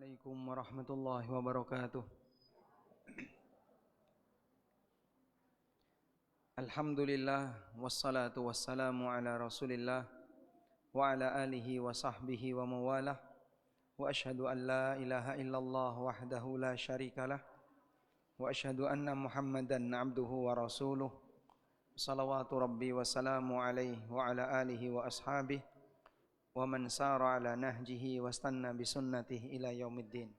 Assalamualaikum warahmatullahi wabarakatuh. Alhamdulillah wassalatu wassalamu ala Rasulillah wa ala alihi wa sahbihi wa mawalah. Wa ashhadu an la ilaha illallah wahdahu la syarikalah wa ashhadu anna Muhammadan abduhu wa rasuluh. Salawatu rabbi wa salamu alaihi wa ala alihi wa ashabihi wa man sara ala nahjihi wastanna bisunnatihi ila yaumiddin.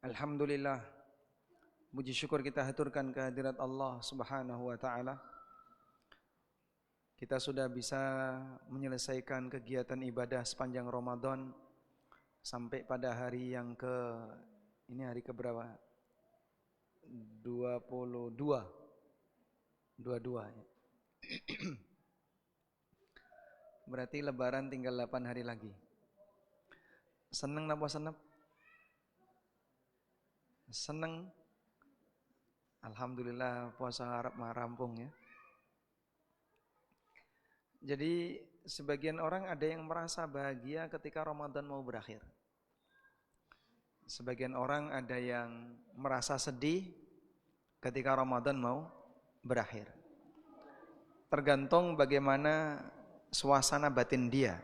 Alhamdulillah, puji syukur kita haturkan kehadirat Allah Subhanahu wa taala. Kita sudah bisa menyelesaikan kegiatan ibadah sepanjang Ramadan sampai pada hari yang ini hari ke berapa? 22 ya. Berarti lebaran tinggal 8 hari lagi. Seneng napa senep? Seneng. Alhamdulillah puasa harap rampung ya. Jadi sebagian orang ada yang merasa bahagia ketika Ramadan mau berakhir. Sebagian orang ada yang merasa sedih ketika Ramadan mau berakhir. Tergantung bagaimana suasana batin dia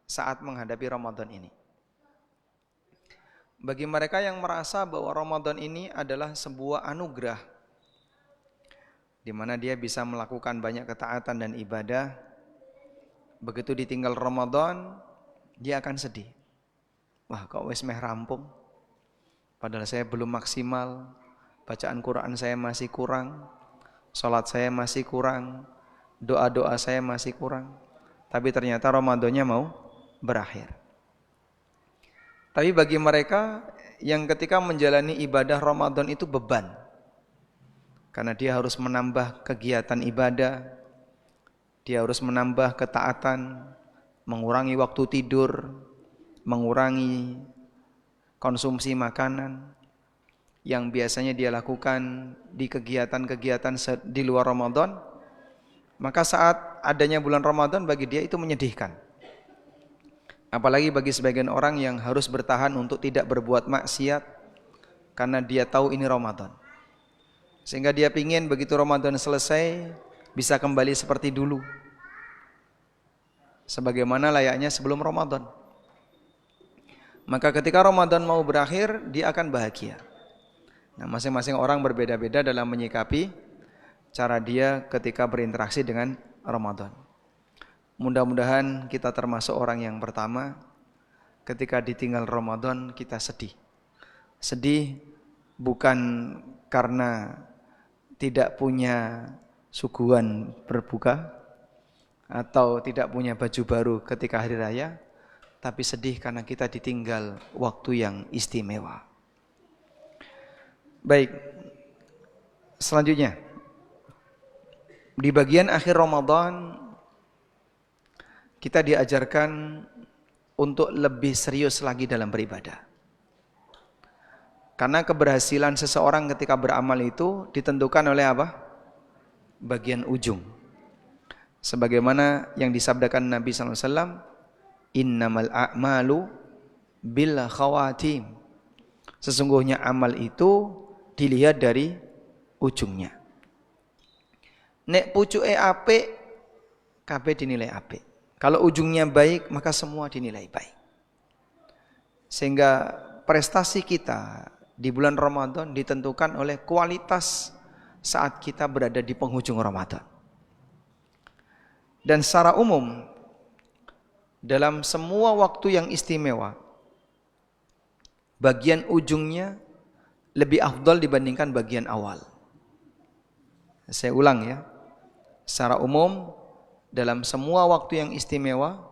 saat menghadapi Ramadan ini. Bagi mereka yang merasa bahwa Ramadan ini adalah sebuah anugerah di mana dia bisa melakukan banyak ketaatan dan ibadah, begitu ditinggal Ramadan dia akan sedih. Wah, kok wis meh rampung, padahal saya belum maksimal, bacaan Quran saya masih kurang, sholat saya masih kurang, doa-doa saya masih kurang. Tapi ternyata Ramadannya mau berakhir. Tapi bagi mereka yang ketika menjalani ibadah Ramadan itu beban, karena dia harus menambah kegiatan ibadah, dia harus menambah ketaatan, mengurangi waktu tidur, mengurangi konsumsi makanan yang biasanya dia lakukan di kegiatan-kegiatan di luar Ramadan. Maka saat adanya bulan Ramadan bagi dia itu menyedihkan. Apalagi bagi sebagian orang yang harus bertahan untuk tidak berbuat maksiat karena dia tahu ini Ramadan. Sehingga dia ingin begitu Ramadan selesai bisa kembali seperti dulu, sebagaimana layaknya sebelum Ramadan. Maka ketika Ramadan mau berakhir dia akan bahagia. Nah, masing-masing orang berbeda-beda dalam menyikapi cara dia ketika berinteraksi dengan Ramadan. Mudah-mudahan kita termasuk orang yang pertama ketika ditinggal Ramadan kita sedih. Sedih bukan karena tidak punya suguhan berbuka atau tidak punya baju baru ketika hari raya, tapi sedih karena kita ditinggal waktu yang istimewa. Baik, selanjutnya di bagian akhir Ramadan kita diajarkan untuk lebih serius lagi dalam beribadah. Karena keberhasilan seseorang ketika beramal itu ditentukan oleh apa? Bagian ujung. Sebagaimana yang disabdakan Nabi SAW, innamal a'malu bil khawatim. Sesungguhnya amal itu dilihat dari ujungnya. Nek pucuke apik, kabeh dinilai apik. Kalau ujungnya baik, maka semua dinilai baik. Sehingga prestasi kita di bulan Ramadan ditentukan oleh kualitas saat kita berada di penghujung Ramadan. Dan secara umum, dalam semua waktu yang istimewa, bagian ujungnya lebih afdal dibandingkan bagian awal. Saya ulang ya. Secara umum, dalam semua waktu yang istimewa,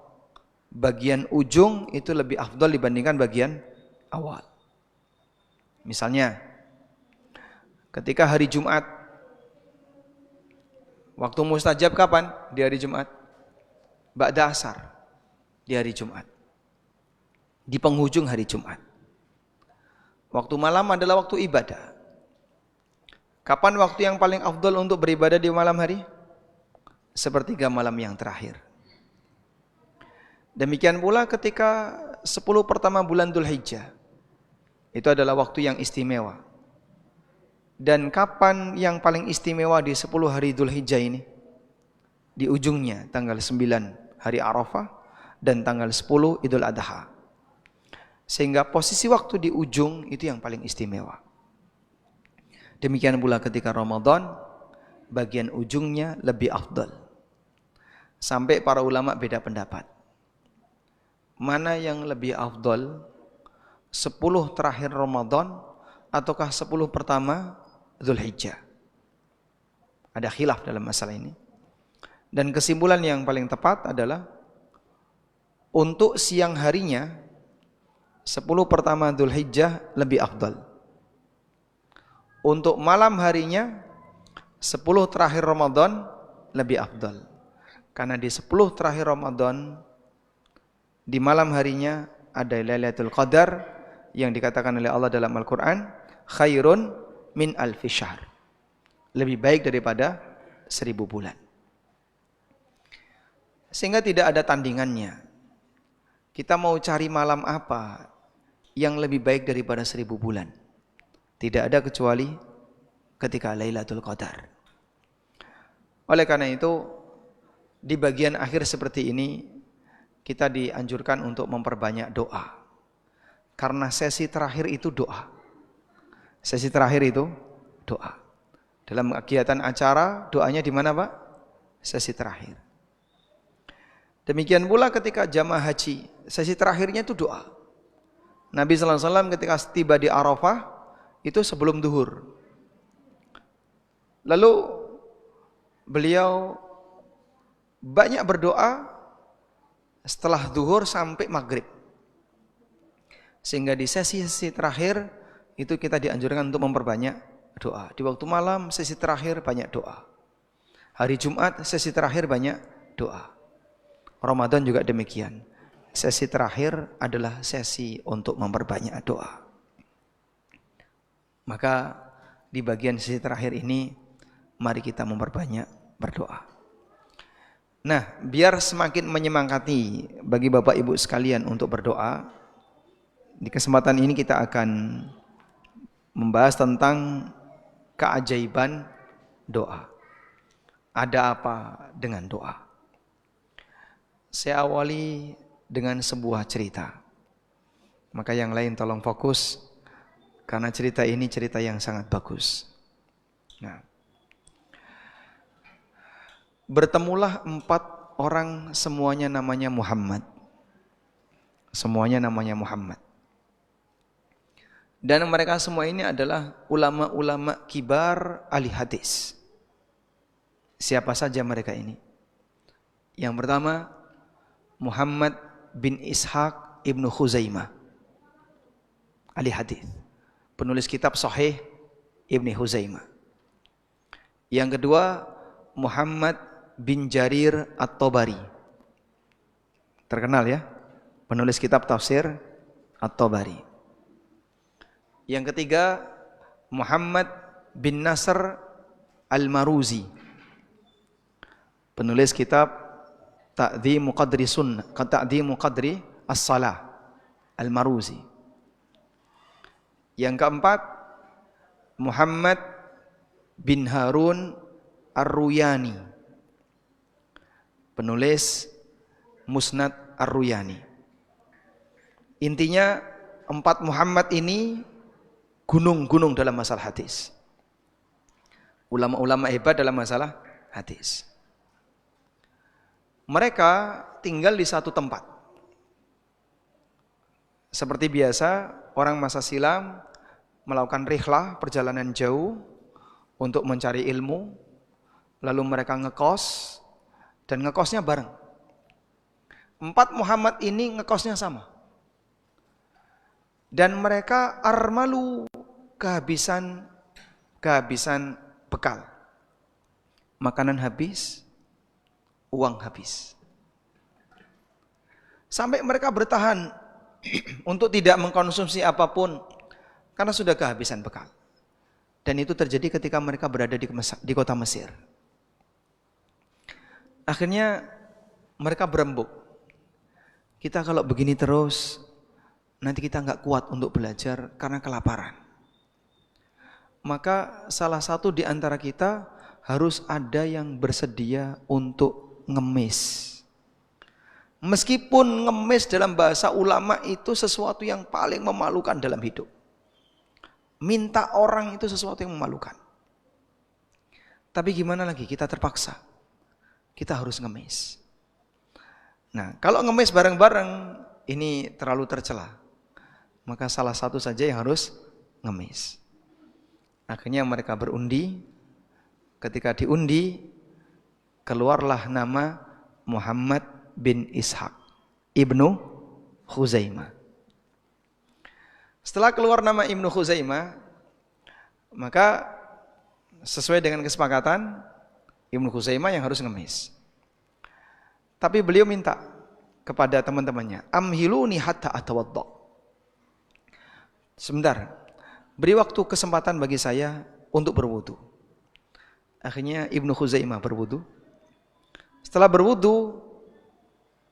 bagian ujung itu lebih afdal dibandingkan bagian awal. Misalnya, ketika hari Jumat, waktu mustajab kapan? Di hari Jumat. Ba'da asar, di hari Jumat. Di penghujung hari Jumat. Waktu malam adalah waktu ibadah. Kapan waktu yang paling afdal untuk beribadah di malam hari? Sepertiga malam yang terakhir. Demikian pula ketika 10 pertama bulan Dzulhijjah. Itu adalah waktu yang istimewa. Dan kapan yang paling istimewa di 10 hari Dzulhijjah ini? Di ujungnya, tanggal 9 hari Arafah dan tanggal 10 Idul Adha. Sehingga posisi waktu di ujung itu yang paling istimewa. Demikian pula ketika Ramadan, bagian ujungnya lebih afdal. Sampai para ulama beda pendapat. Mana yang lebih afdal? 10 terakhir Ramadan ataukah 10 pertama Dzulhijjah? Ada khilaf dalam masalah ini. Dan kesimpulan yang paling tepat adalah untuk siang harinya 10 pertama Dzulhijjah lebih afdal. Untuk malam harinya 10 terakhir Ramadan lebih afdal. Karena di 10 terakhir Ramadan di malam harinya ada Lailatul Qadar yang dikatakan oleh Allah dalam Al-Quran, khairun min alfi syahr. Lebih baik daripada 1000 bulan. Sehingga tidak ada tandingannya. Kita mau cari malam apa yang lebih baik daripada 1000 bulan? Tidak ada kecuali ketika Lailatul Qadar. Oleh karena itu, di bagian akhir seperti ini, kita dianjurkan untuk memperbanyak doa. Karena sesi terakhir itu doa. Sesi terakhir itu doa. Dalam kegiatan acara, doanya di mana, Pak? Sesi terakhir. Demikian pula ketika jamaah haji, sesi terakhirnya itu doa. Nabi sallallahu alaihi wasallam ketika tiba di Arafah itu sebelum duhur. Lalu beliau banyak berdoa setelah duhur sampai maghrib. Sehingga di sesi-sesi terakhir itu kita dianjurkan untuk memperbanyak doa. Di waktu malam sesi terakhir banyak doa. Hari Jumat sesi terakhir banyak doa. Ramadan juga demikian. Sesi terakhir adalah sesi untuk memperbanyak doa. Maka di bagian sesi terakhir ini mari kita memperbanyak berdoa. Nah, biar semakin menyemangati bagi Bapak Ibu sekalian untuk berdoa, di kesempatan ini kita akan membahas tentang keajaiban doa. Ada apa dengan doa? Saya awali dengan sebuah cerita. Maka yang lain tolong fokus, karena cerita ini cerita yang sangat bagus. Nah, bertemulah 4 orang, semuanya namanya Muhammad. Semuanya namanya Muhammad. Dan mereka semua ini adalah ulama-ulama kibar ahli hadis. Siapa saja mereka ini? Yang pertama, Muhammad bin Ishaq ibnu Khuzaimah, ahli hadis, penulis kitab Sahih Ibnu Khuzaimah. Yang kedua, Muhammad bin Jarir At-Tabari, terkenal ya, penulis kitab tafsir At-Tabari. Yang ketiga, Muhammad bin Nasr Al-Maruzi, penulis kitab Ta'dhimu Qadri Sunnah, Ta'dhimu Qadri As-Salah, Al-Maruzi. Yang keempat, Muhammad bin Harun Ar-Ruyani, penulis Musnad Ar-Ruyani. Intinya 4 Muhammad ini gunung-gunung dalam masalah hadis. Ulama-ulama hebat dalam masalah hadis. Mereka tinggal di satu tempat. Seperti biasa, orang masa silam melakukan rihlah, perjalanan jauh untuk mencari ilmu. Lalu mereka ngekos, dan ngekosnya bareng. 4 Muhammad ini ngekosnya sama. Dan mereka armalu, kehabisan bekal. Makanan habis, uang habis. Sampai mereka bertahan untuk tidak mengkonsumsi apapun karena sudah kehabisan bekal. Dan itu terjadi ketika mereka berada di kota Mesir. Akhirnya mereka berembuk. kita kalau begini terus, nanti kita nggak kuat untuk belajar karena kelaparan. Maka salah satu di antara kita harus ada yang bersedia untuk ngemis. Meskipun ngemis dalam bahasa ulama itu sesuatu yang paling memalukan dalam hidup. Minta orang itu sesuatu yang memalukan. Tapi gimana lagi, kita terpaksa. Kita harus ngemis. Nah, kalau ngemis bareng-bareng ini terlalu tercela. Maka salah satu saja yang harus ngemis. Akhirnya mereka berundi. Ketika diundi, keluarlah nama Muhammad bin Ishaq Ibnu Khuzaimah. Setelah keluar nama Ibnu Khuzaimah, maka sesuai dengan kesepakatan Ibnu Khuzaimah yang harus ngemis. Tapi beliau minta kepada teman-temannya, amhiluni hatta atawadda. Sebentar, beri waktu kesempatan bagi saya untuk berwudu. Akhirnya Ibnu Khuzaimah berwudu. Setelah berwudu,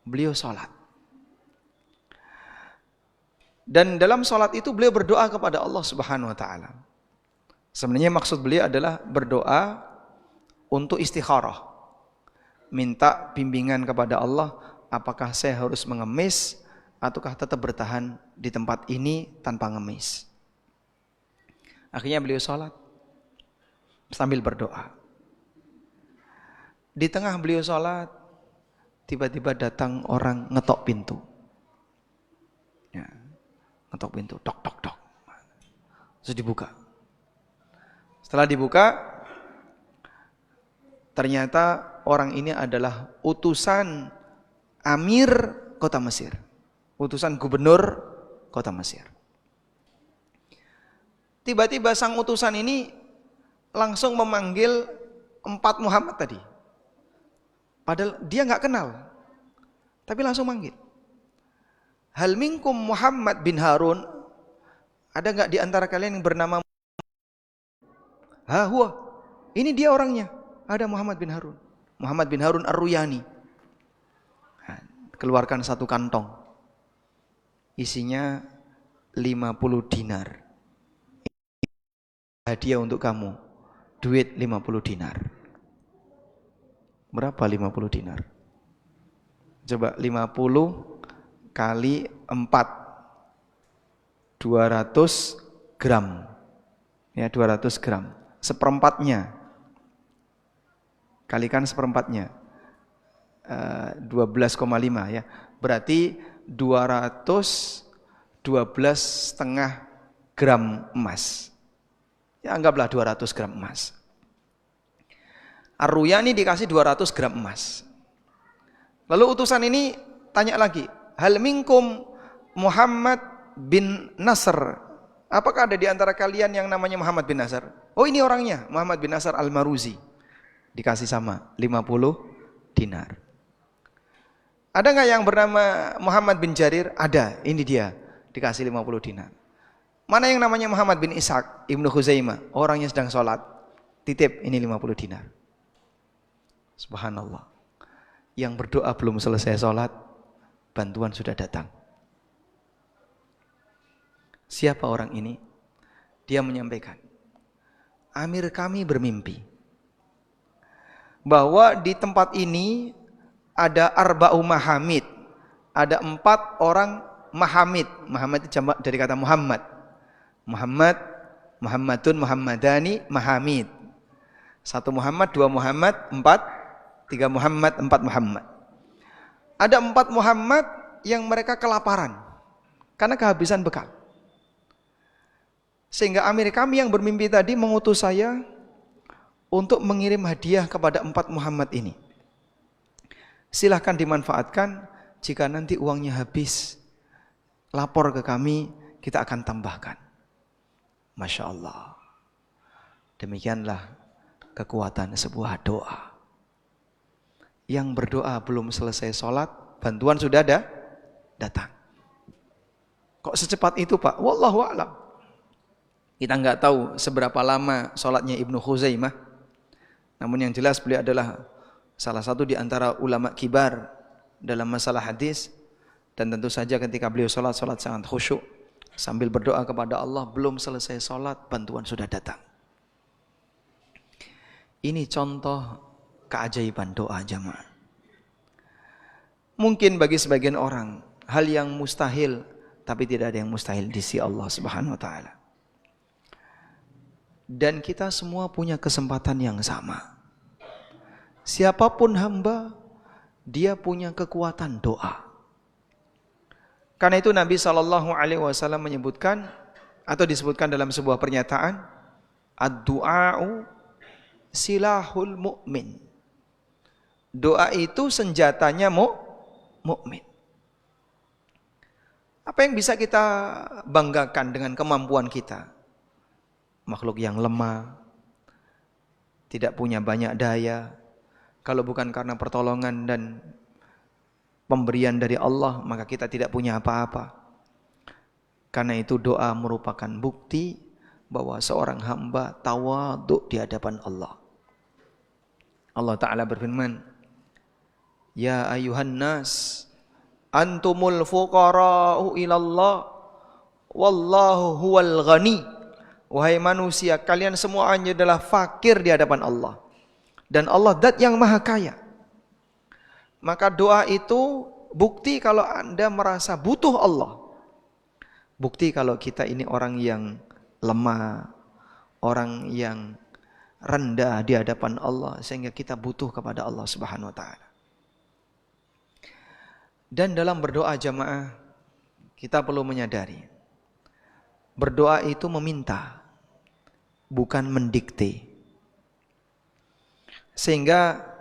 beliau sholat. Dan dalam sholat itu beliau berdoa kepada Allah Subhanahu wa ta'ala. Sebenarnya maksud beliau adalah berdoa untuk istikharah. Minta bimbingan kepada Allah, apakah saya harus mengemis ataukah tetap bertahan di tempat ini tanpa ngemis. Akhirnya beliau sholat sambil berdoa. Di tengah beliau sholat, tiba-tiba datang orang ngetok pintu. Ya, ngetok pintu, tok tok tok. Terus dibuka. Setelah dibuka, ternyata orang ini adalah utusan Amir kota Mesir, utusan gubernur kota Mesir. Tiba-tiba sang utusan ini langsung memanggil 4 Muhammad tadi. Padahal dia nggak kenal, tapi langsung manggil. Hal minkum Muhammad bin Harun, ada nggak di antara kalian yang bernama? Huwa, ini dia orangnya. Ada Muhammad bin Harun. Muhammad bin Harun Ar-Ruyani. Keluarkan satu kantong, isinya 50 dinar. Hadiah untuk kamu, duit 50 dinar. Berapa 50 dinar? Coba 50 kali 4, 200 gram. Ya, 200 gram. Seperempatnya. Kalikan seperempatnya. 12,5 ya. Berarti 212,5 gram emas. Ya, anggaplah 200 gram emas. Ar-Ruyani dikasih 200 gram emas. Lalu utusan ini tanya lagi, hal minkum Muhammad bin Nasr, apakah ada di antara kalian yang namanya Muhammad bin Nasr? Oh, ini orangnya, Muhammad bin Nasr Al-Maruzi. Dikasih sama 50 dinar. Ada nggak yang bernama Muhammad bin Jarir? Ada, ini dia, dikasih 50 dinar. Mana yang namanya Muhammad bin Ishaq Ibnu Khuzaimah? Orangnya sedang sholat, titip ini 50 dinar. Subhanallah. Yang berdoa belum selesai sholat, bantuan sudah datang. Siapa orang ini? Dia menyampaikan, Amir kami bermimpi bahwa di tempat ini ada arba'u mahamid, ada 4 orang mahamid. Mahamid itu jamak dari kata Muhammad. Muhammad, Muhammadun, Muhammadani, mahamid. 1 Muhammad, 2 Muhammad, 4, 3 Muhammad, 4 Muhammad. Ada 4 Muhammad yang mereka kelaparan karena kehabisan bekal. Sehingga Amir kami yang bermimpi tadi mengutus saya untuk mengirim hadiah kepada 4 Muhammad ini. Silahkan dimanfaatkan, jika nanti uangnya habis, lapor ke kami, kita akan tambahkan. Masya Allah. Demikianlah kekuatan sebuah doa. Yang berdoa belum selesai sholat, bantuan sudah ada datang. Kok secepat itu Pak? Wallahu a'lam. Kita nggak tahu seberapa lama sholatnya Ibnu Khuzaimah. Namun yang jelas beliau adalah salah satu di antara ulama kibar dalam masalah hadis. Dan tentu saja ketika beliau sholat sangat khusyuk. Sambil berdoa kepada Allah, belum selesai sholat, bantuan sudah datang. Ini contoh keajaiban doa jamaah. Mungkin bagi sebagian orang, hal yang mustahil, tapi tidak ada yang mustahil di sisi Allah Subhanahu wa Ta'ala. Dan kita semua punya kesempatan yang sama. Siapapun hamba, dia punya kekuatan doa. Karena itu Nabi SAW menyebutkan, atau disebutkan dalam sebuah pernyataan, ad-du'a'u silahul mu'min. Doa itu senjatanya mu'min. Apa yang bisa kita banggakan dengan kemampuan kita? Makhluk yang lemah, tidak punya banyak daya. Kalau bukan karena pertolongan dan pemberian dari Allah, maka kita tidak punya apa-apa. Karena itu doa merupakan bukti bahwa seorang hamba tawadhu di hadapan Allah. Allah Ta'ala berfirman, Ya ayuhan nas, antumul fuqara'u ilallah, wallahu huwal ghani. Wahai manusia, kalian semua adalah fakir di hadapan Allah. Dan Allah zat yang maha kaya. Maka doa itu bukti kalau Anda merasa butuh Allah. Bukti kalau kita ini orang yang lemah, orang yang rendah di hadapan Allah, sehingga kita butuh kepada Allah Subhanahu wa Ta'ala. Dan dalam berdoa jamaah, kita perlu menyadari, berdoa itu meminta, bukan mendikte. Sehingga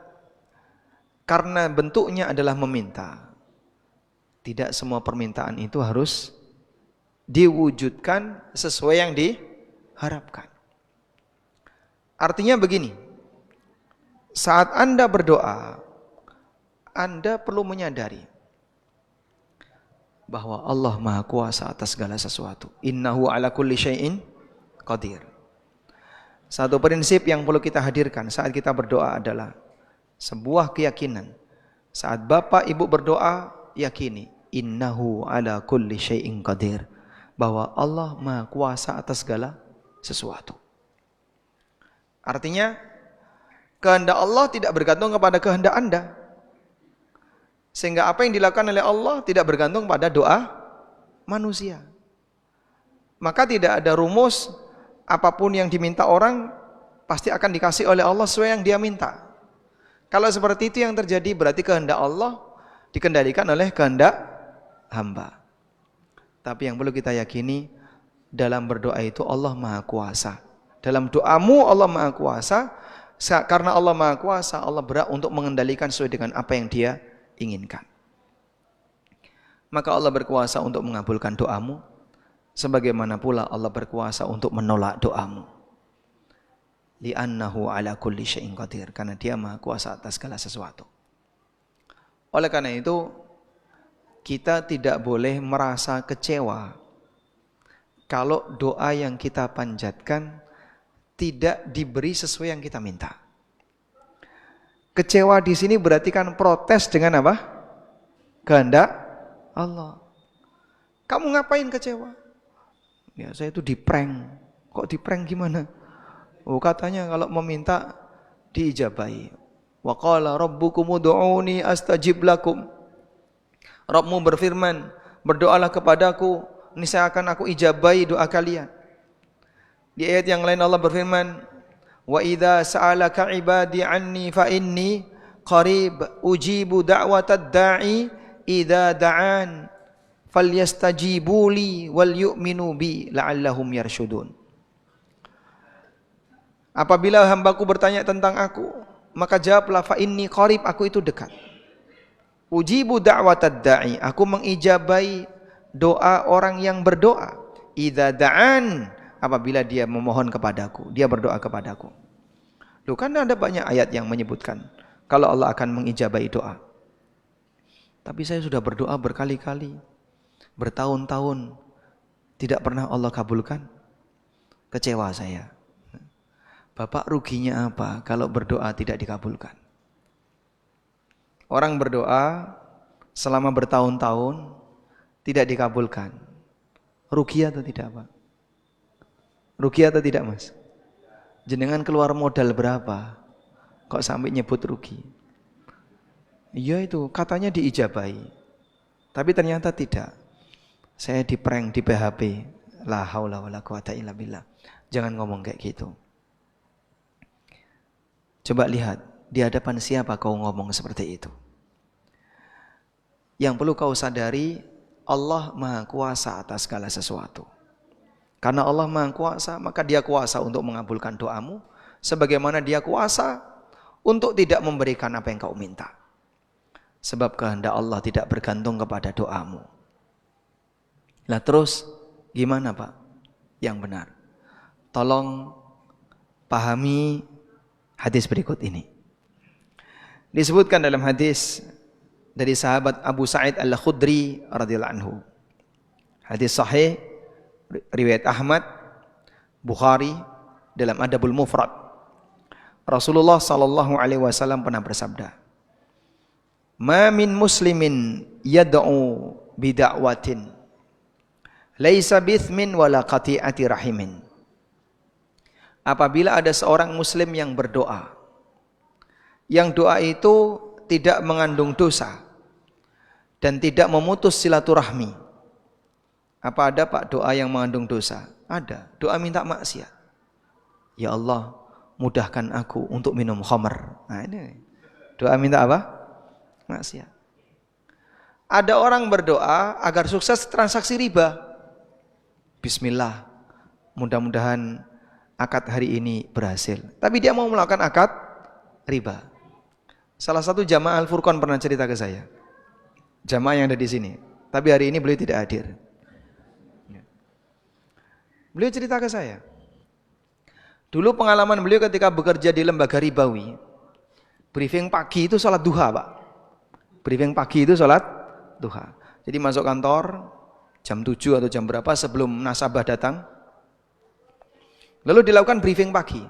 karena bentuknya adalah meminta, tidak semua permintaan itu harus diwujudkan sesuai yang diharapkan. Artinya begini, saat Anda berdoa, Anda perlu menyadari bahwa Allah Maha Kuasa atas segala sesuatu. Innahu ala kulli syai'in qadir. Satu prinsip yang perlu kita hadirkan saat kita berdoa adalah sebuah keyakinan. Saat Bapak Ibu berdoa, yakini innahu ala kulli syai'in qadir, bahwa Allah Maha Kuasa atas segala sesuatu. Artinya kehendak Allah tidak bergantung kepada kehendak Anda. Sehingga apa yang dilakukan oleh Allah tidak bergantung pada doa manusia. Maka tidak ada rumus apapun yang diminta orang pasti akan dikasih oleh Allah sesuai yang dia minta. Kalau seperti itu yang terjadi, berarti kehendak Allah dikendalikan oleh kehendak hamba. Tapi yang perlu kita yakini, dalam berdoa itu Allah Maha Kuasa. Dalam doamu Allah Maha Kuasa. Karena Allah Maha Kuasa, Allah berhak untuk mengendalikan sesuai dengan apa yang Dia inginkan. Maka Allah berkuasa untuk mengabulkan doamu, sebagaimana pula Allah berkuasa untuk menolak doamu. Li'annahu ala kulli syai'in qadir, karena Dia Maha Kuasa atas segala sesuatu. Oleh karena itu, kita tidak boleh merasa kecewa kalau doa yang kita panjatkan tidak diberi sesuai yang kita minta. Kecewa di sini berarti kan protes dengan apa? Kehendak Allah. Kamu ngapain kecewa? Ya, saya itu di-prank. Kok di-prank gimana? Oh, katanya kalau meminta diijabahi. Wa qala rabbukum ud'uni astajib lakum. Rabbmu berfirman, berdoalah kepadaku, niscaya akan aku ijabahi doa kalian. Di ayat yang lain Allah berfirman, wa idza sa'alaka ibadi anni fa inni qarib ujibu da'watad da'i idza da'an falyastajibu li wal yu'minu bi la'allahum yarshudun. Apabila hambaku bertanya tentang aku, maka jawablah fa inni qarib, aku itu dekat. Ujibu da'watad da'i, aku mengijabai doa orang yang berdoa. Idza da'an, apabila dia memohon kepadaku, dia berdoa kepadaku. Loh, kan ada banyak ayat yang menyebutkan kalau Allah akan mengijabai doa. Tapi saya sudah berdoa berkali-kali, bertahun-tahun, tidak pernah Allah kabulkan. Kecewa saya. Bapak, ruginya apa kalau berdoa tidak dikabulkan? Orang berdoa selama bertahun-tahun tidak dikabulkan. Rugi atau tidak, Pak? Rugi atau tidak, Mas? Jenengan keluar modal berapa? Kok sampai nyebut rugi? Iya itu, katanya diijabahi. Tapi ternyata tidak. Saya di-prank, di PHP. La haula wala quwata illa billah. Jangan ngomong kayak gitu. Coba lihat, di hadapan siapa kau ngomong seperti itu? Yang perlu kau sadari, Allah Maha Kuasa atas segala sesuatu. Karena Allah Maha Kuasa, maka Dia kuasa untuk mengabulkan doamu, sebagaimana Dia kuasa untuk tidak memberikan apa yang kau minta. Sebab kehendak Allah tidak bergantung kepada doamu. Lah terus gimana, Pak? Yang benar. Tolong pahami hadis berikut ini. Disebutkan dalam hadis dari sahabat Abu Sa'id Al-Khudri radhiyallahu anhu. Hadis sahih riwayat Ahmad, Bukhari dalam Adabul Mufrad. Rasulullah sallallahu alaihi wasallam pernah bersabda, "Ma min muslimin yad'u bid'awatin laisa bithmin wala qati'ati rahimin." Apabila ada seorang muslim yang berdoa, yang doa itu tidak mengandung dosa dan tidak memutus silaturahmi. Apa ada, Pak, doa yang mengandung dosa? Ada. Doa minta maksiat. Ya Allah, mudahkan aku untuk minum khamr. Nah ini doa minta apa? Maksiat. Ada orang berdoa agar sukses transaksi riba. Bismillah, mudah-mudahan akad hari ini berhasil. Tapi dia mau melakukan akad riba. Salah satu jamaah Al-Furqan pernah cerita ke saya. Jamaah yang ada di sini. Tapi hari ini beliau tidak hadir. Beliau cerita ke saya. Dulu pengalaman beliau ketika bekerja di lembaga ribawi. Briefing pagi itu sholat duha, Pak. Briefing pagi itu sholat duha. Jadi masuk kantor jam 7 atau jam berapa sebelum nasabah datang. Lalu dilakukan briefing pagi.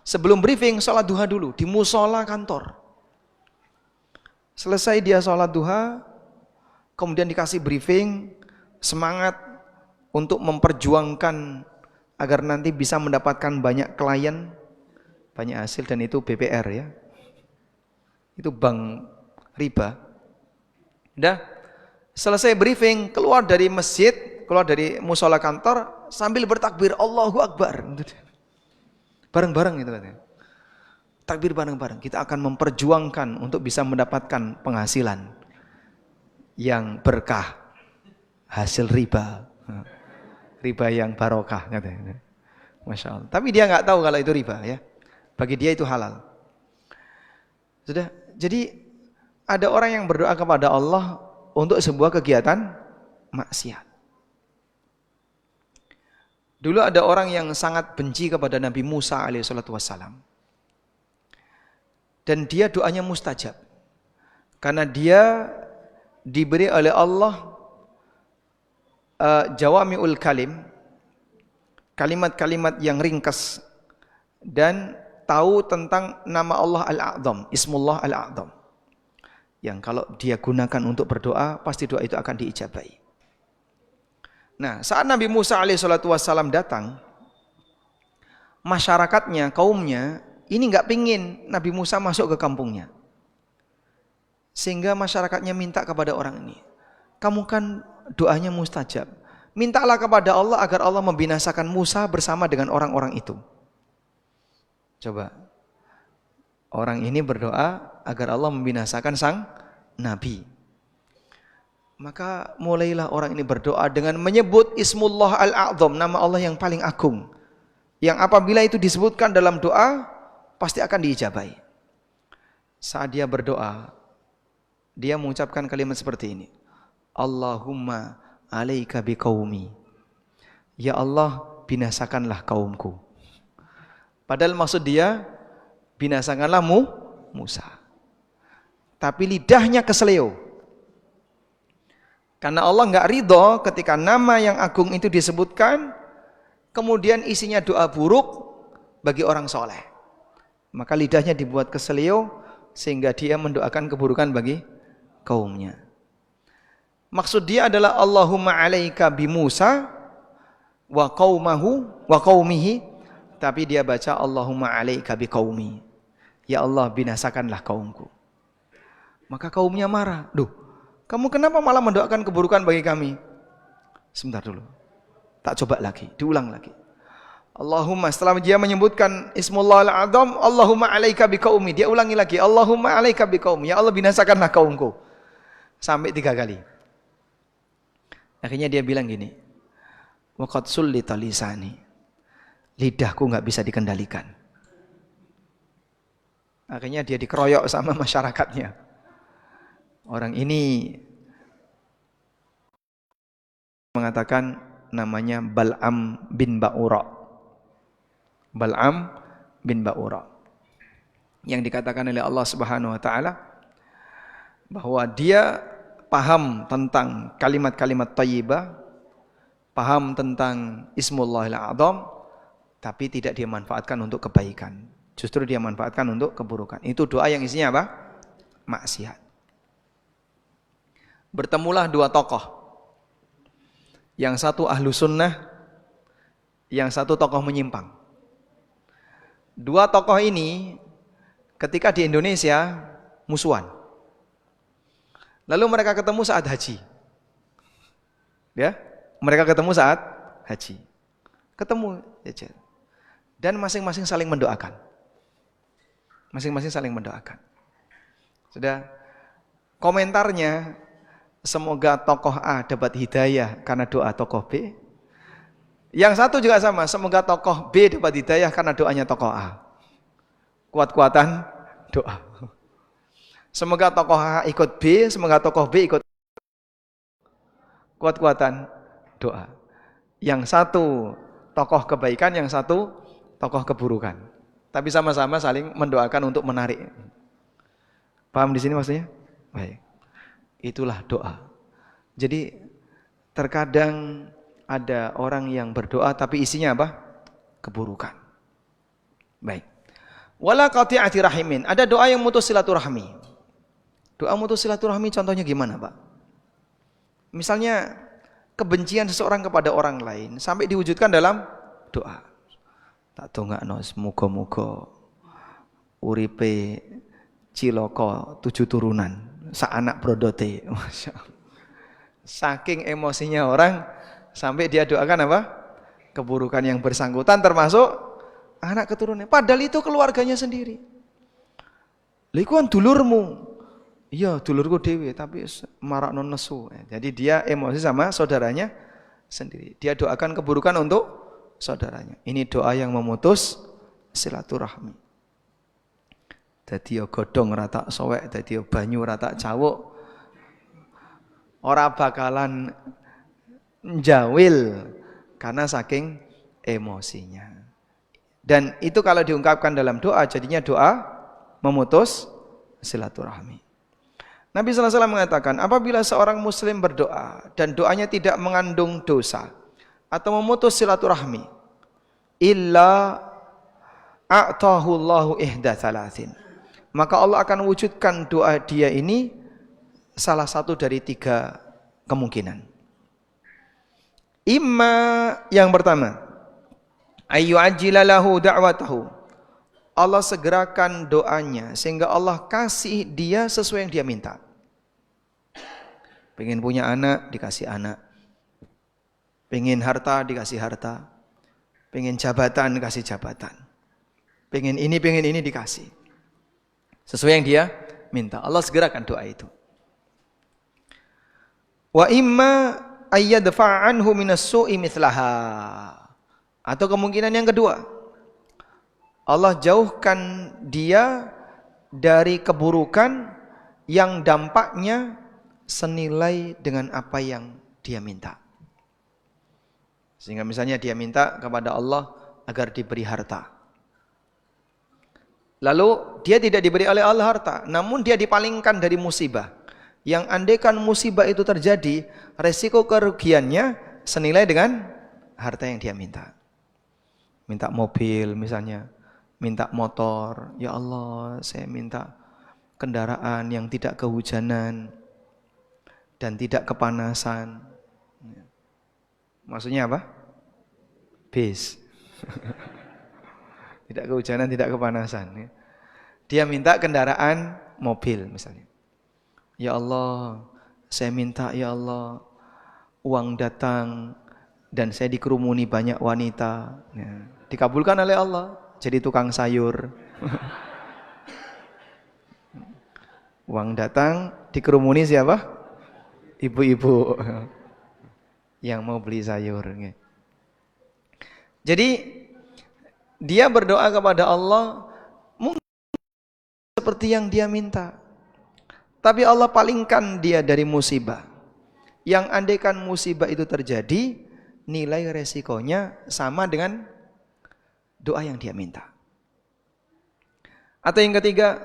Sebelum briefing sholat duha dulu di musola kantor. Selesai dia sholat duha, kemudian dikasih briefing, semangat untuk memperjuangkan agar nanti bisa mendapatkan banyak klien, banyak hasil, dan itu BPR ya. Itu bank riba. Udah selesai briefing, keluar dari masjid, keluar dari musola kantor sambil bertakbir Allahu Akbar. Bareng-bareng itu katanya. Takbir bareng-bareng. Kita akan memperjuangkan untuk bisa mendapatkan penghasilan yang berkah, hasil riba. Riba yang barokah katanya. Masya Allah. Tapi dia nggak tahu kalau itu riba ya. Bagi dia itu halal. Sudah. Jadi ada orang yang berdoa kepada Allah untuk sebuah kegiatan maksiat. Dulu ada orang yang sangat benci kepada Nabi Musa alaihissalatu wassalam. Dan dia doanya mustajab. Karena dia diberi oleh Allah jawami'ul kalim, kalimat-kalimat yang ringkas, dan tahu tentang nama Allah Al-A'zam, Ismullah Al-A'zam, yang kalau dia gunakan untuk berdoa pasti doa itu akan diijabahi. Nah, saat Nabi Musa alaihissalatu wassalam datang, masyarakatnya, kaumnya ini nggak pingin Nabi Musa masuk ke kampungnya, sehingga masyarakatnya minta kepada orang ini, kamu kan doanya mustajab, mintalah kepada Allah agar Allah membinasakan Musa bersama dengan orang-orang itu. Coba, orang ini berdoa agar Allah membinasakan sang Nabi. Maka mulailah orang ini berdoa dengan menyebut Ismullah Al-A'zam, nama Allah yang paling agung, yang apabila itu disebutkan dalam doa pasti akan diijabahi. Saat dia berdoa, dia mengucapkan kalimat seperti ini, Allahumma alaika biqaumi, ya Allah binasakanlah kaumku. Padahal maksud dia binasakanlah Musa. Tapi lidahnya keseleo. Karena Allah enggak ridho ketika nama yang agung itu disebutkan, kemudian isinya doa buruk bagi orang soleh. Maka lidahnya dibuat keseleo sehingga dia mendoakan keburukan bagi kaumnya. Maksud dia adalah Allahumma alaika bi Musa wa qaumihi, tapi dia baca Allahumma alaika bi qaumi. Ya Allah, binasakanlah kaumku. Maka kaumnya marah. Duh, kamu kenapa malah mendoakan keburukan bagi kami? Sebentar dulu. Tak coba lagi, diulang lagi. Allahumma, setelah dia menyebutkan Ismullah al-Azam, Allahumma alaika bi qaumi, dia ulangi lagi, Allahumma alaika bi qaumi. Ya Allah, binasakanlah kaumku. Sampai 3 kali. Akhirnya dia bilang gini, wa qad sullita lisani. Lidahku enggak bisa dikendalikan. Akhirnya dia dikeroyok sama masyarakatnya. Orang ini mengatakan namanya Bal'am bin Ba'ura. Bal'am bin Ba'ura. Yang dikatakan oleh Allah Subhanahu wa taala bahwa dia paham tentang kalimat-kalimat thayyibah, paham tentang Ismullahil A'zam, tapi tidak dia manfaatkan untuk kebaikan. Justru dia manfaatkan untuk keburukan. Itu doa yang isinya apa? Maksiat. Bertemulah 2 tokoh. Yang satu ahlu sunnah, yang satu tokoh menyimpang. 2 tokoh ini ketika di Indonesia musuhan. Lalu mereka ketemu saat haji. Ya, mereka ketemu saat haji. Ketemu ya. Dan masing-masing saling mendoakan. Masing-masing saling mendoakan. Sudah, komentarnya, semoga tokoh A dapat hidayah karena doa tokoh B. Yang satu juga sama, semoga tokoh B dapat hidayah karena doanya tokoh A. Kuat-kuatan doa. Semoga tokoh A ikut B, semoga tokoh B ikut. Kuat-kuatan doa. Yang satu tokoh kebaikan, yang satu tokoh keburukan. Tapi sama-sama saling mendoakan untuk menarik. Paham di sini maksudnya? Baik. Itulah doa. Jadi terkadang ada orang yang berdoa tapi isinya apa? Keburukan. Baik. Wala qati'ati rahimin. Ada doa yang mutus silaturahmi. Doa mutus silaturahmi contohnya gimana, Pak? Misalnya kebencian seseorang kepada orang lain sampai diwujudkan dalam doa. Tak dongakno muga-muga uripe cilaka 7 turunan, sak anak brodote. Masyaallah. Saking emosinya orang sampai dia doakan apa? Keburukan yang bersangkutan termasuk anak keturunannya. Padahal itu keluarganya sendiri. Lha iku kan dulurmu. Iya, dulurku dhewe tapi marakno nesu. Jadi dia emosi sama saudaranya sendiri. Dia doakan keburukan untuk saudaranya. Ini doa yang memutus silaturahmi. Dadi ya godhong rata sowek, dadi ya banyu rata cawuk. Ora bakalan njawil karena saking emosinya. Dan itu kalau diungkapkan dalam doa jadinya doa memutus silaturahmi. Nabi sallallahu alaihi wasallam mengatakan, apabila seorang muslim berdoa dan doanya tidak mengandung dosa atau memutus silaturahmi, illa a'tahu Allahu ihda thalathin, maka Allah akan wujudkan doa dia ini salah satu dari 3 kemungkinan. Imma, yang pertama, ayyu ajjila lahu da'watahu, Allah segerakan doanya sehingga Allah kasih dia sesuai yang dia minta. Pengen punya anak, dikasih anak. Pengen harta, dikasih harta. Pengen jabatan, dikasih jabatan. Pengen ini dikasih. Sesuai yang dia minta. Allah segerakan doa itu. Wa imma ayyadfa'a anhu minas su'i mithlaha. Atau kemungkinan yang kedua, Allah jauhkan dia dari keburukan yang dampaknya senilai dengan apa yang dia minta. Sehingga misalnya dia minta kepada Allah agar diberi harta. Lalu dia tidak diberi oleh Allah harta, namun dia dipalingkan dari musibah. Yang andaikan musibah itu terjadi, resiko kerugiannya senilai dengan harta yang dia minta. Minta mobil misalnya, minta motor, ya Allah saya minta kendaraan yang tidak kehujanan. dan tidak kepanasan. Maksudnya apa? Bis. Tidak kehujanan, tidak kepanasan. Dia minta kendaraan mobil misalnya. Ya Allah, saya minta ya Allah uang datang dan saya dikerumuni banyak wanita. Dikabulkan oleh Allah, jadi tukang sayur. Uang datang, dikerumuni siapa? Ibu-ibu yang mau beli sayur. Jadi dia berdoa kepada Allah mungkin seperti yang dia minta. Tapi Allah palingkan dia dari musibah. Yang andaikan musibah itu terjadi, nilai resikonya sama dengan doa yang dia minta. Atau yang ketiga,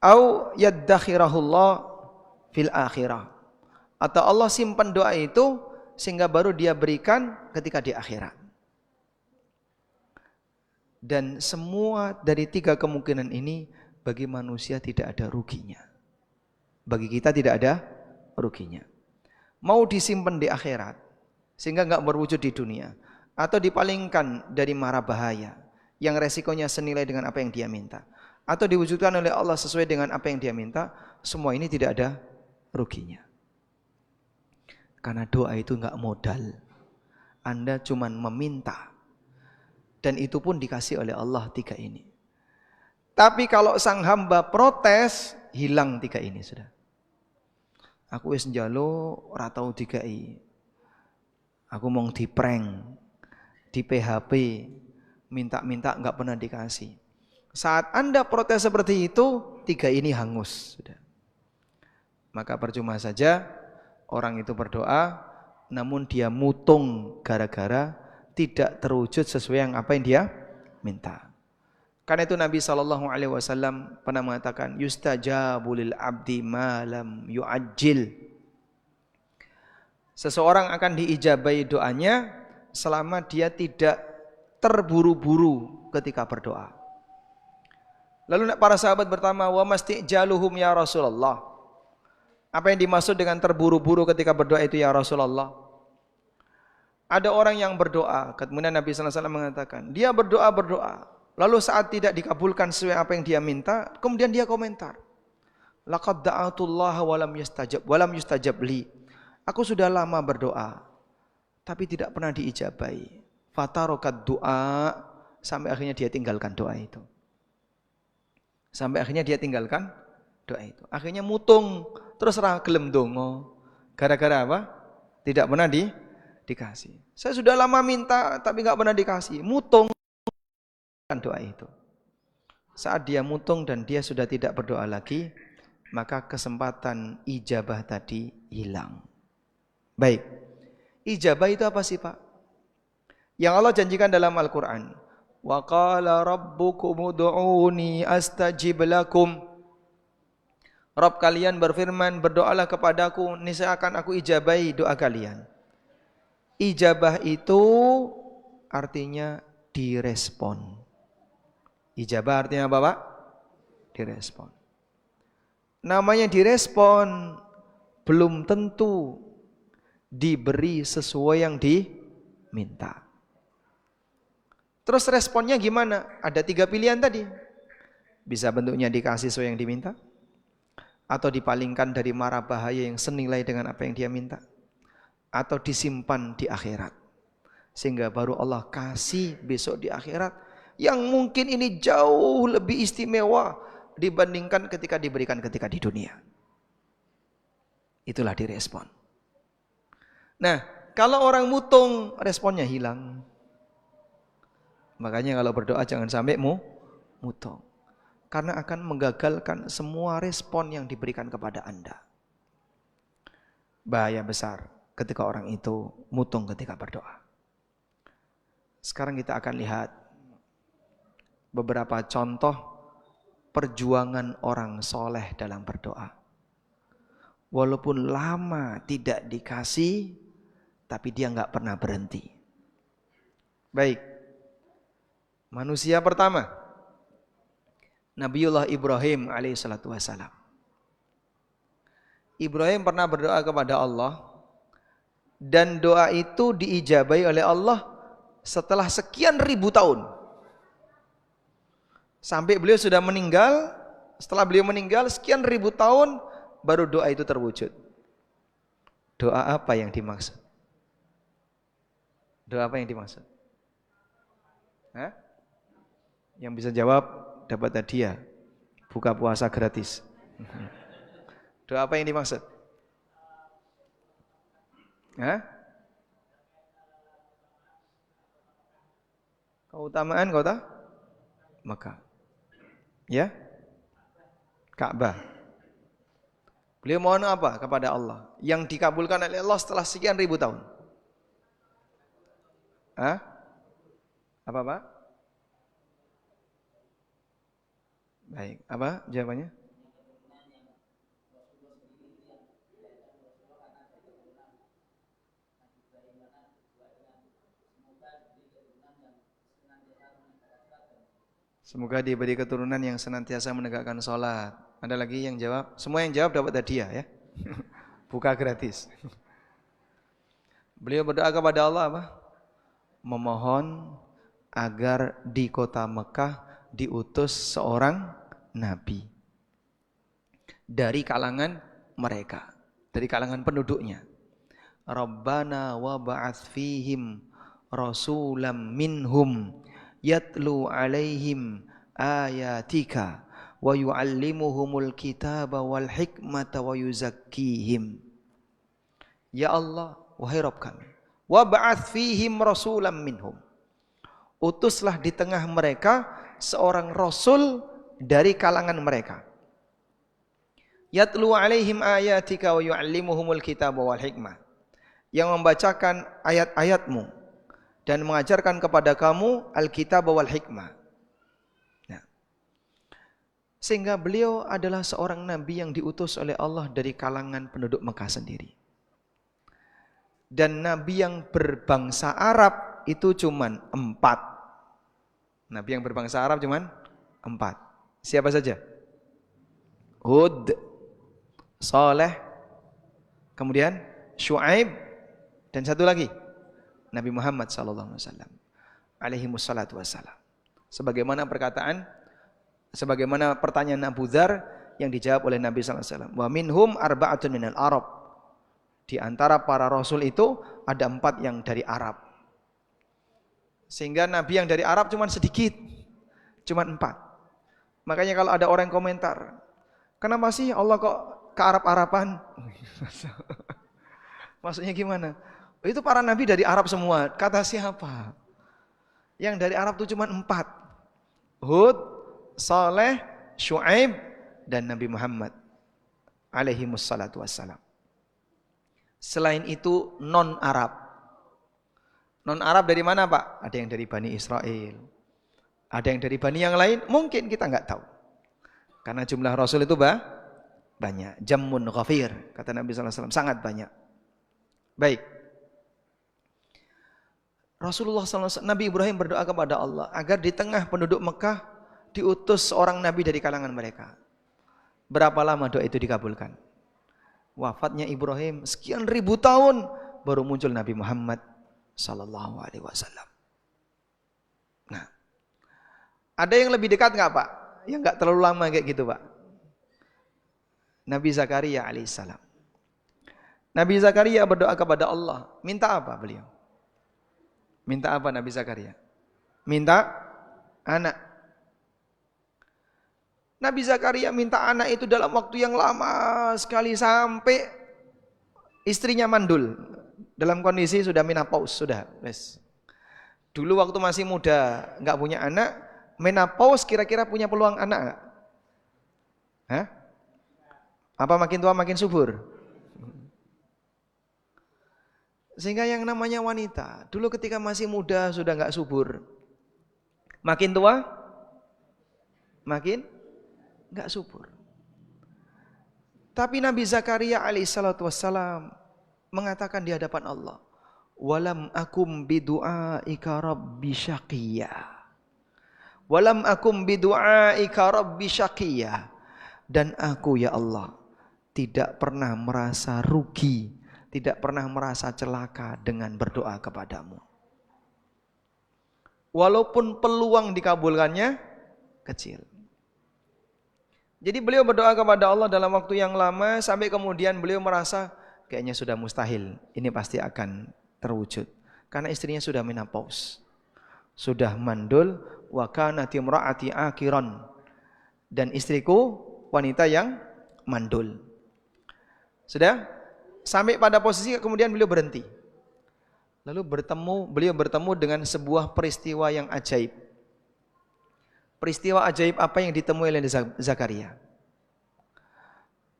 au yaddakhirahullah fil akhirah. Atau Allah simpan doa itu sehingga baru dia berikan ketika di akhirat. Dan semua dari tiga kemungkinan ini bagi manusia tidak ada ruginya. Bagi kita tidak ada ruginya. Mau disimpan di akhirat sehingga enggak berwujud di dunia, atau dipalingkan dari mara bahaya yang resikonya senilai dengan apa yang dia minta, atau diwujudkan oleh Allah sesuai dengan apa yang dia minta, semua ini tidak ada ruginya. Karena doa itu enggak modal. Anda cuma meminta. Dan itu pun dikasih oleh Allah tiga ini. Tapi kalau sang hamba protes, hilang tiga ini sudah. Aku wis njalo ora tau dikai. Aku mau diprank, di PHP, minta-minta enggak pernah dikasih. Saat Anda protes seperti itu, tiga ini hangus sudah. Maka percuma saja orang itu berdoa, namun dia mutung gara-gara tidak terwujud sesuai yang apa yang dia minta. Karena itu Nabi SAW pernah mengatakan, yustajabu lil abdi ma lam yu'ajjil. Seseorang akan diijabahi doanya selama dia tidak terburu-buru ketika berdoa. Lalu para sahabat bertanya, wa mastijaluhum ya Rasulullah. Apa yang dimaksud dengan terburu-buru ketika berdoa itu ya Rasulullah? Ada orang yang berdoa, kemudian Nabi SAW mengatakan, dia berdoa, lalu saat tidak dikabulkan sesuai apa yang dia minta, kemudian dia komentar, laqad da'atullaha walam yustajab li. Aku sudah lama berdoa, tapi tidak pernah diijabai. Fatarokat doa, sampai akhirnya dia tinggalkan doa itu. Akhirnya mutung, terus ra gelem donga. Gara-gara apa? Tidak pernah dikasih. Saya sudah lama minta tapi enggak pernah dikasih. Mutung doa itu. Saat dia mutung dan dia sudah tidak berdoa lagi, maka kesempatan ijabah tadi hilang. Baik. Ijabah itu apa sih, Pak? Yang Allah janjikan dalam Al-Qur'an. Wa qala rabbukum ud'uni astajib lakum. Rabb kalian berfirman, berdoalah kepadaku, niscaya akan aku ijabahi doa kalian. Ijabah itu artinya direspon. Ijabah artinya apa, Pak? Direspon. Namanya direspon, belum tentu diberi sesuai yang diminta. Terus responnya gimana? Ada tiga pilihan tadi. Bisa bentuknya dikasih sesuai yang diminta, atau dipalingkan dari mara bahaya yang senilai dengan apa yang dia minta, atau disimpan di akhirat sehingga baru Allah kasih besok di akhirat, yang mungkin ini jauh lebih istimewa dibandingkan ketika diberikan ketika di dunia. Itulah direspon. Nah, kalau orang mutung, responnya hilang. Makanya kalau berdoa jangan sampai mutung, karena akan menggagalkan semua respon yang diberikan kepada Anda. Bahaya besar ketika orang itu mutung ketika berdoa. Sekarang kita akan lihat beberapa contoh perjuangan orang soleh dalam berdoa. Walaupun lama tidak dikasih, tapi dia nggak pernah berhenti. Baik, manusia pertama, Nabiullah Ibrahim alaihissalatu wassalam. Ibrahim pernah berdoa kepada Allah dan doa itu diijabahi oleh Allah setelah sekian ribu tahun. Sampai beliau sudah meninggal, setelah beliau meninggal sekian ribu tahun baru doa itu terwujud. Doa apa yang dimaksud? Doa apa yang dimaksud? Hah? Yang bisa jawab dapat hadiah, buka puasa gratis. Doa apa yang dimaksud? Hah? Keutamaan kota Mekah. Ya? Ka'bah. Beliau mohon apa kepada Allah? Yang dikabulkan oleh Allah setelah sekian ribu tahun. Hah? Apa Pak? Baik, apa jawabannya? Semoga diberi keturunan yang senantiasa menegakkan sholat. Ada lagi yang jawab? Semua yang jawab dapat hadiah ya. Buka gratis. Beliau berdoa kepada Allah apa? Memohon agar di kota Mekah diutus seorang nabi dari kalangan mereka, dari kalangan penduduknya. Rabbana wa ba'ats fihim rasulam minhum yatlu alaihim ayatika wa yu'allimuhumul kitaba wal hikmata wa yuzakkihim. Ya Allah, wahai Rabb kami, wa ba'ats fihim rasulam minhum, utuslah di tengah mereka seorang rasul dari kalangan mereka. Yatlu alaihim ayatika wa yu'allimuhumul kitaba wal hikmah, yang membacakan ayat-ayatmu dan mengajarkan kepada kamu Alkitab wal hikmah. Nah, sehingga beliau adalah seorang nabi yang diutus oleh Allah dari kalangan penduduk Mekah sendiri. Dan nabi yang berbangsa Arab itu cuman 4. Nabi yang berbangsa Arab cuman 4. Siapa saja? Hud, Saleh, kemudian Syuaib, dan satu lagi Nabi Muhammad sallallahu alaihi wasallam. Sebagaimana pertanyaan Abu Dzar yang dijawab oleh Nabi sallallahu alaihi wasallam. Wa minhum arba'atun minal Arab. Di antara para rasul itu ada 4 yang dari Arab. Sehingga nabi yang dari Arab cuma sedikit. Cuma 4. Makanya kalau ada orang komentar, kenapa sih Allah kok ke Arab-Araban? Maksudnya gimana? Itu para nabi dari Arab semua. Kata siapa? Yang dari Arab itu cuma 4. Hud, Saleh, Syuaib, dan Nabi Muhammad alaihi wassalatu wassalam. Selain itu non-Arab. Non-Arab dari mana Pak? Ada yang dari Bani Israel, ada yang dari Bani yang lain, mungkin kita nggak tahu. Karena jumlah Rasul itu banyak. Jammun ghafir, kata Nabi SAW, sangat banyak. Baik. Rasulullah SAW, Nabi Ibrahim berdoa kepada Allah agar di tengah penduduk Mekah diutus seorang Nabi dari kalangan mereka. Berapa lama doa itu dikabulkan? Wafatnya Ibrahim sekian ribu tahun baru muncul Nabi Muhammad sallallahu alaihi wasallam. Nah, ada yang lebih dekat nggak Pak? Yang nggak terlalu lama kayak gitu Pak? Nabi Zakaria alaihissalam. Nabi Zakaria berdoa kepada Allah, minta apa beliau? Minta apa Nabi Zakaria? Minta anak. Nabi Zakaria minta anak itu dalam waktu yang lama sekali sampai istrinya mandul. Dalam kondisi sudah menopause, sudah. Dulu waktu masih muda nggak punya anak, menopause kira-kira punya peluang anak nggak? Hah? Apa makin tua makin subur? Sehingga yang namanya wanita, dulu ketika masih muda sudah nggak subur, makin tua makin nggak subur. Tapi Nabi Zakaria alaihissalatu wassalam mengatakan di hadapan Allah, walam akum bidu'aika rabbi syaqiyya, walam akum bidu'aika rabbi syaqiyya, dan aku ya Allah tidak pernah merasa rugi, tidak pernah merasa celaka dengan berdoa kepadamu. Walaupun peluang dikabulkannya kecil. Jadi beliau berdoa kepada Allah dalam waktu yang lama sampai kemudian beliau merasa kayaknya sudah mustahil, ini pasti akan terwujud. Karena istrinya sudah menopause, sudah mandul, wa kanat imraati akiran, dan istriku wanita yang mandul. Sudah sampai pada posisi kemudian beliau berhenti. Lalu beliau bertemu dengan sebuah peristiwa yang ajaib. Peristiwa ajaib apa yang ditemui oleh Zakaria?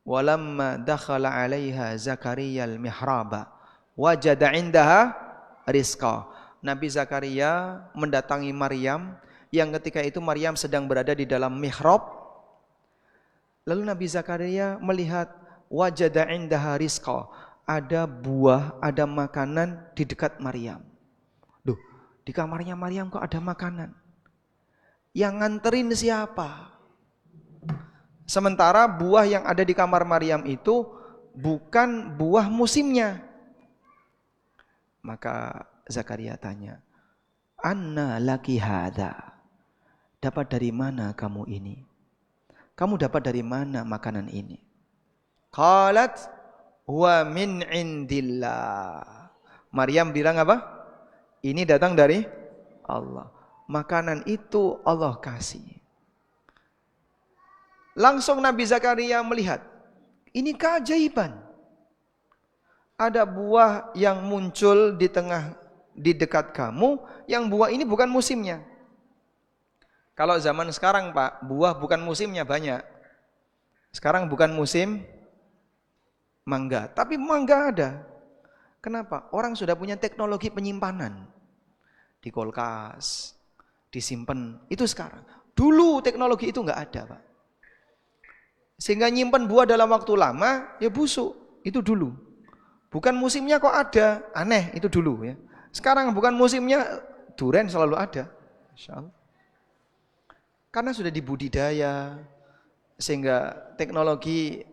Walamma dakhala 'alaiha Zakaria al-mihraba wajada 'indaha rizqa. Nabi Zakaria mendatangi Maryam yang ketika itu Maryam sedang berada di dalam mihrab. Lalu Nabi Zakaria melihat wajada 'indaha rizqa. Ada buah, ada makanan di dekat Maryam. Duh, di kamarnya Maryam kok ada makanan? Yang nganterin siapa? Sementara buah yang ada di kamar Maryam itu bukan buah musimnya. Maka Zakaria tanya, "Anna laki hadza?" Dapat dari mana kamu ini? Kamu dapat dari mana makanan ini? Qalat wa min indillah. Maryam bilang apa? Ini datang dari Allah. Makanan itu Allah kasih. Langsung Nabi Zakaria melihat, ini keajaiban. Ada buah yang muncul di dekat kamu, yang buah ini bukan musimnya. Kalau zaman sekarang Pak, buah bukan musimnya banyak. Sekarang bukan musim mangga, tapi mangga ada. Kenapa? Orang sudah punya teknologi penyimpanan. Di kulkas, disimpan. Itu sekarang. Dulu teknologi itu enggak ada, Pak. Sehingga nyimpan buah dalam waktu lama, ya busuk. Itu dulu. Bukan musimnya kok ada. Aneh, itu dulu ya. Sekarang bukan musimnya, durian selalu ada. Insyaallah. Karena sudah dibudidaya, sehingga teknologi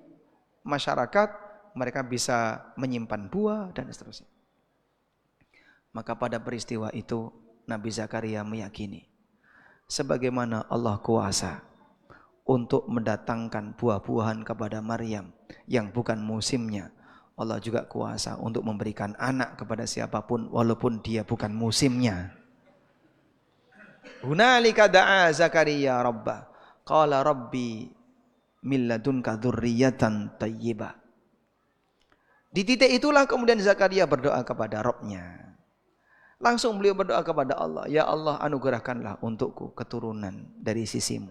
masyarakat mereka bisa menyimpan buah dan seterusnya. Maka pada peristiwa itu Nabi Zakaria meyakini sebagaimana Allah kuasa untuk mendatangkan buah-buahan kepada Maryam yang bukan musimnya, Allah juga kuasa untuk memberikan anak kepada siapapun walaupun dia bukan musimnya. Hunalika da'a Zakaria rabbah qala rabbi min ladunka dzurriyyatan thayyibah. Di titik itulah kemudian Zakaria berdoa kepada Rabb-Nya. Langsung beliau berdoa kepada Allah, ya Allah anugerahkanlah untukku keturunan dari sisimu.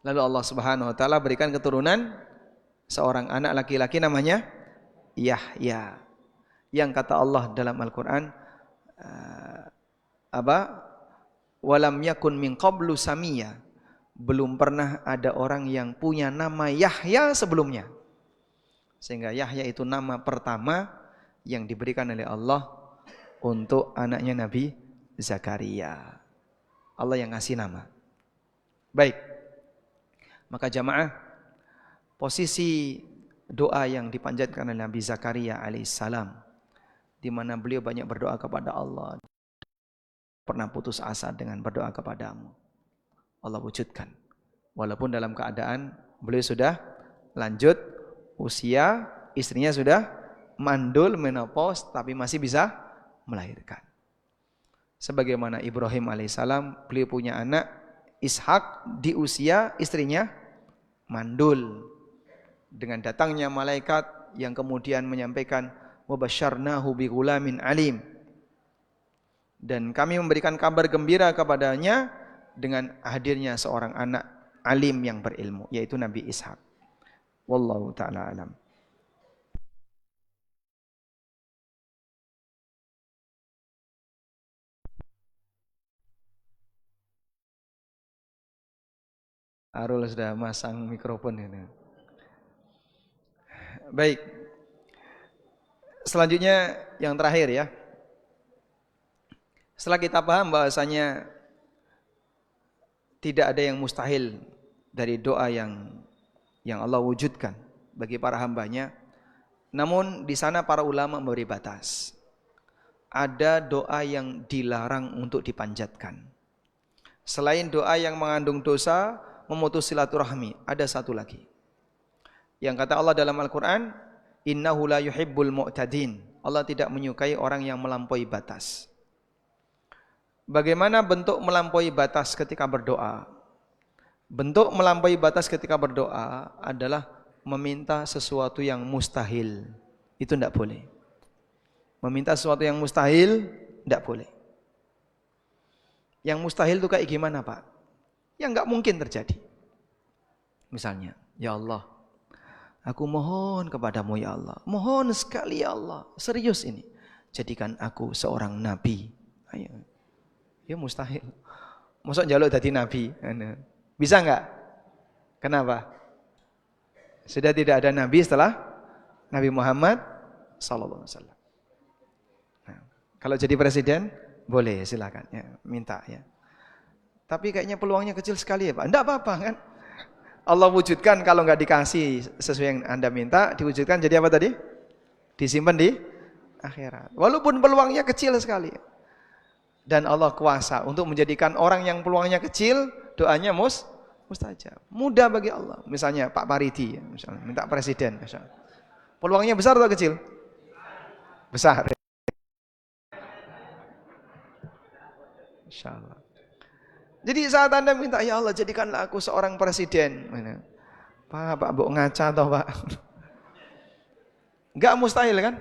Lalu Allah Subhanahu wa taala berikan keturunan seorang anak laki-laki namanya Yahya. Yang kata Allah dalam Al-Qur'an walam yakun min qablu samiyya. Belum pernah ada orang yang punya nama Yahya sebelumnya. Sehingga Yahya itu nama pertama yang diberikan oleh Allah untuk anaknya Nabi Zakaria. Allah yang ngasih nama. Baik. Maka jamaah, posisi doa yang dipanjatkan oleh Nabi Zakaria alaihissalam, di mana beliau banyak berdoa kepada Allah, pernah putus asa dengan berdoa kepadamu, Allah wujudkan. Walaupun dalam keadaan beliau sudah lanjut usia, istrinya sudah mandul, menopause, tapi masih bisa melahirkan. Sebagaimana Ibrahim alaihissalam, beliau punya anak Ishak di usia istrinya mandul. Dengan datangnya malaikat yang kemudian menyampaikan wabasyarnahu bighulamin alim. Dan kami memberikan kabar gembira kepadanya dengan hadirnya seorang anak alim yang berilmu, yaitu Nabi Ishak. Wallahu ta'ala alam. Arul sudah masang mikrofon ini. Baik. Selanjutnya yang terakhir ya. Setelah kita paham bahasanya tidak ada yang mustahil dari doa yang yang Allah wujudkan bagi para hambanya. Namun di sana para ulama memberi batas. Ada doa yang dilarang untuk dipanjatkan. Selain doa yang mengandung dosa, memutus silaturahmi, ada satu lagi. Yang kata Allah dalam Al-Quran, innahu la yuhibbul mu'tadin. Allah tidak menyukai orang yang melampaui batas. Bagaimana bentuk melampaui batas ketika berdoa? Bentuk melampaui batas ketika berdoa adalah meminta sesuatu yang mustahil. Itu tidak boleh. Meminta sesuatu yang mustahil tidak boleh. Yang mustahil itu kayak gimana, Pak? Yang nggak mungkin terjadi. Misalnya, ya Allah, aku mohon kepadamu ya Allah. Mohon sekali ya Allah. Serius ini. Jadikan aku seorang nabi. Ayo. Ya mustahil. Masa njaluk jadi nabi? Bisa nggak? Kenapa? Sudah tidak ada nabi setelah Nabi Muhammad sallallahu alaihi wasallam. Kalau jadi presiden, boleh silakan ya, minta ya. Tapi kayaknya peluangnya kecil sekali ya Pak. Enggak apa-apa kan? Allah wujudkan kalau nggak dikasih sesuai yang Anda minta, diwujudkan jadi apa tadi? Disimpan di akhirat. Walaupun peluangnya kecil sekali. Dan Allah kuasa untuk menjadikan orang yang peluangnya kecil, doanya mustajab. Mudah bagi Allah. Misalnya Pak Paridi, misalnya minta presiden. Misalnya. Peluangnya besar atau kecil? Besar. Insyaallah. Jadi saat Anda minta, ya Allah jadikanlah aku seorang presiden. Pak Bok ngaca atau Pak? Enggak mustahil kan?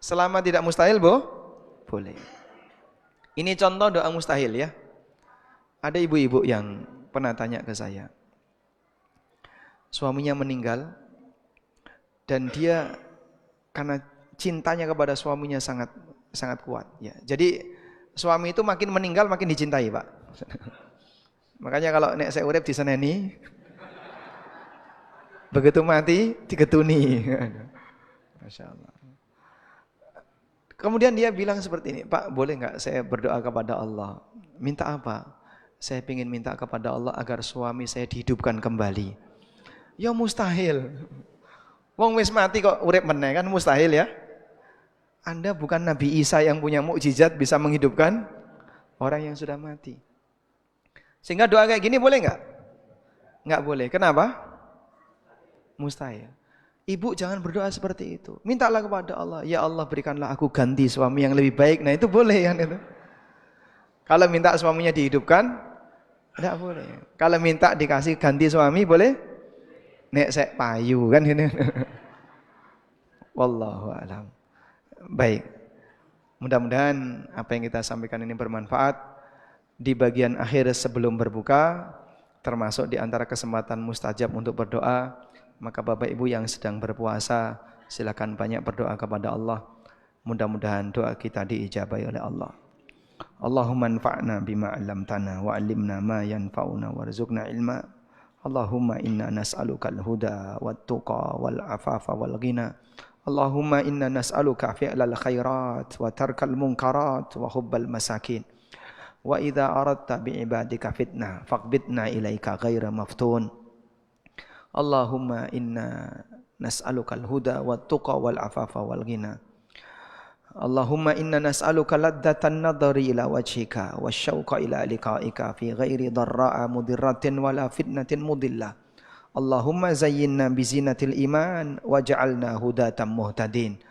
Selama tidak mustahil, boleh. Ini contoh doa mustahil ya. Ada ibu-ibu yang pernah tanya ke saya. Suaminya meninggal dan dia karena cintanya kepada suaminya sangat sangat kuat ya. Jadi suami itu makin meninggal makin dicintai, Pak. Makanya kalau nek saya urip diseneni, begitu mati digetuni. Masya Allah. Kemudian dia bilang seperti ini, Pak boleh nggak saya berdoa kepada Allah? Minta apa? Saya ingin minta kepada Allah agar suami saya dihidupkan kembali. Ya mustahil. Wong wis mati kok urip meneh kan mustahil ya. Anda bukan Nabi Isa yang punya mukjizat bisa menghidupkan orang yang sudah mati. Sehingga doa kayak gini boleh nggak? Nggak boleh. Kenapa? Mustahil. Ibu jangan berdoa seperti itu. Mintalah kepada Allah. Ya Allah berikanlah aku ganti suami yang lebih baik. Nah itu boleh kan itu. Kalau minta suaminya dihidupkan, tidak boleh. Kalau minta dikasih ganti suami boleh? Nek saya payu kan ini. Wallahu a'lam. Baik. Mudah-mudahan apa yang kita sampaikan ini bermanfaat. Di bagian akhir sebelum berbuka, termasuk di antara kesempatan mustajab untuk berdoa, maka Bapak Ibu yang sedang berpuasa, silakan banyak berdoa kepada Allah. Mudah-mudahan doa kita diijabahi oleh Allah. Allahumma anfa'na bima 'allamtana wa 'allimna ma yanfa'una warzuqna ilma. Allahumma inna nas'aluka al-huda wat-tuqa wal-'afafa wal-ghina. Allahumma inna nas'aluka fi'lal khairat wa tarkal munkarat wa hubbal masakin. Wa idza aradta bi'ibadika fitnah faqbidna ilaika ghaira maftun. Allahumma inna nas'aluka al-huda wat-tuqa wal-'afafa wal-ghina. Allahumma inna nas'aluka laddatan nadhari ila wajhika wasyauqa ila liqa'ika fi ghairi dharra'a mudirratin wala fitnatin mudillah. Allahumma zayyinna bizinatil iman waj'alna hudatan muhtadin.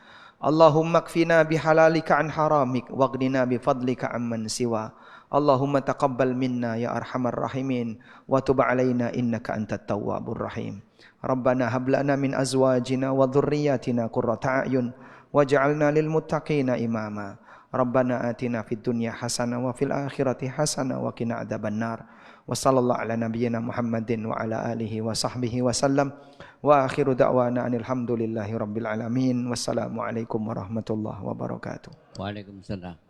Allahumma kfina bihalalika an haramik waghnina bifadlika amman siwa. Allahumma taqabbal minna ya arhamar rahimin wa tub alaina innaka antat tawwabur rahim. Rabbana hab lana min azwajina wa dhurriyyatina qurrata a'yun waj'alna lil muttaqina imama. Rabbana atina fid dunya hasanah wa fil akhirati hasanah wa qina adzabannar. Wa sallallahu ala nabiyyina Muhammadin wa ala alihi wa sahbihi wa sallam. Wa akhiru da'wana anil hamdulillahi rabbil alamin. Wassalamu alaikum warahmatullahi wabarakatuh. Waalaikumsalam.